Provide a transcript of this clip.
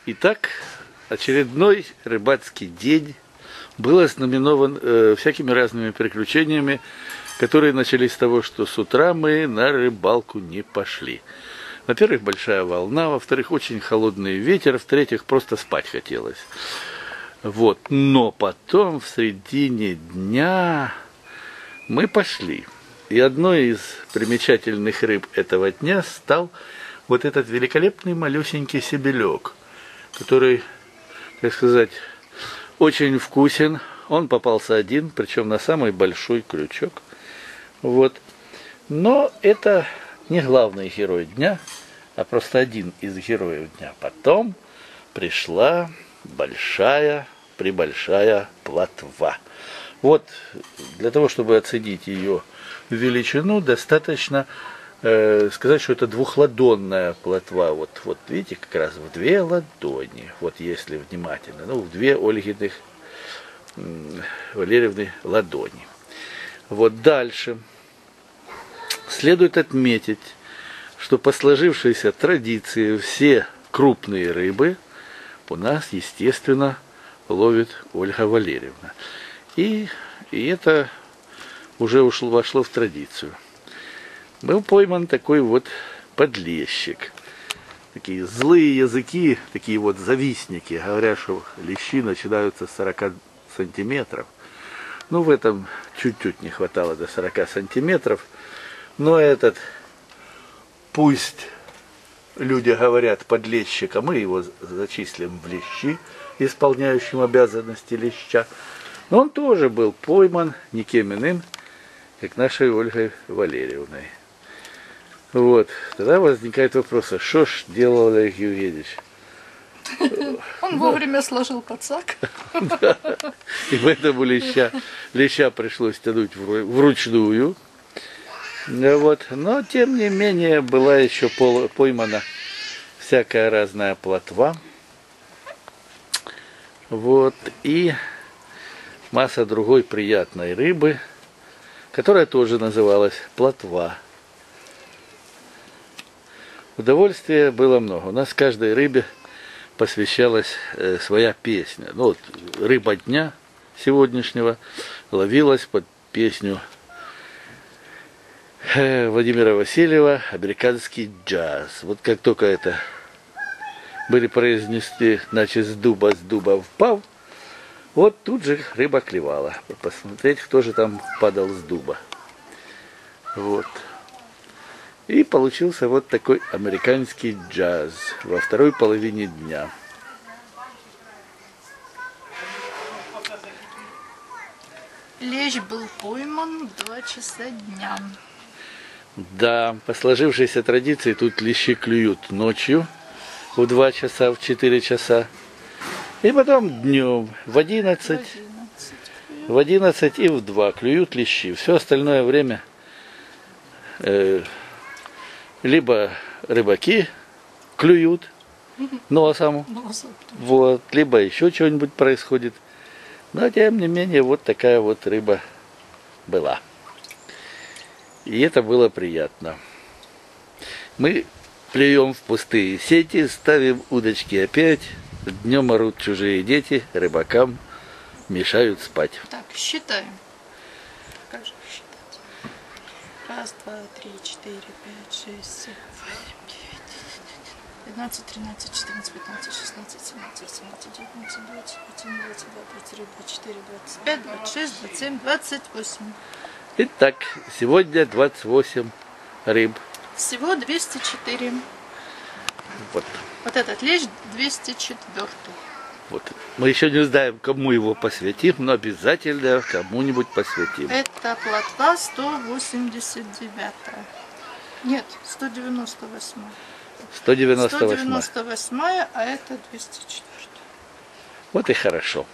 Итак, очередной рыбацкий день был ознаменован всякими разными приключениями, которые начались с того, что с утра мы на рыбалку не пошли. Во-первых, большая волна, во-вторых, очень холодный ветер, в-третьих, просто спать хотелось. Вот. Но потом, в середине дня, мы пошли. И одной из примечательных рыб этого дня стал вот этот великолепный малюсенький себелек, который, так сказать, очень вкусен. Он попался один, причем на самый большой крючок. Вот. Но это не главный герой дня, а просто один из героев дня. Потом пришла пребольшая плотва. Вот для того, чтобы оценить ее величину, достаточно сказать, что это двухладонная плотва. Вот видите, как раз в 2 ладони, вот если внимательно, в 2 Ольгиных Валерьевны ладони. Вот дальше. Следует отметить, что по сложившейся традиции все крупные рыбы у нас, естественно, ловит Ольга Валерьевна. И это уже вошло в традицию. Был пойман такой вот подлещик. Такие злые языки, такие вот завистники, говорят, что лещи начинаются с 40 сантиметров. В этом чуть-чуть не хватало до 40 сантиметров. Но этот, пусть люди говорят подлещик, а мы его зачислим в лещи, исполняющим обязанности леща. Но он тоже был пойман никем иным, как нашей Ольгой Валерьевной. Вот. Тогда возникает вопрос, а что ж делал Олег Евгеньевич? Он вовремя сложил подсак. И поэтому леща пришлось тянуть вручную. Вот. Но, тем не менее, была еще поймана всякая разная плотва. Вот. И масса другой приятной рыбы, которая тоже называлась плотва. Удовольствия было много. У нас каждой рыбе посвящалась своя песня. Рыба дня сегодняшнего ловилась под песню Владимира Васильева «Американский джаз». Вот как только это были произнесли, значит, с дуба впав, вот тут же рыба клевала. Посмотреть, кто же там падал с дуба. Вот. И получился вот такой американский джаз во второй половине дня. Лещ был пойман в 2 часа дня. Да, по сложившейся традиции тут лещи клюют ночью в 2 часа, в 4 часа. И потом днем в 11 и в 2 клюют лещи. Все остальное время либо рыбаки клюют носом, вот, либо еще что-нибудь происходит. Но, тем не менее, вот такая вот рыба была. И это было приятно. Мы плюем в пустые сети, ставим удочки опять. Днем орут чужие дети, рыбакам мешают спать. Так, считаем. Как же считать? 1, 2, 3, 4, 5, 6, 7, 8, 9, 12, 13, 14, 15, 16, 17, 18, 19, 20, 21, 22, 23, 24, 25, 26, 27, 28. Итак, сегодня 28 рыб. Всего 204. Вот. Вот этот лещ 204. Вот. Мы еще не знаем, кому его посвятим, но обязательно кому-нибудь посвятим. Это плотва 189. Нет, 198. 198. 198, а это 204. Вот и хорошо.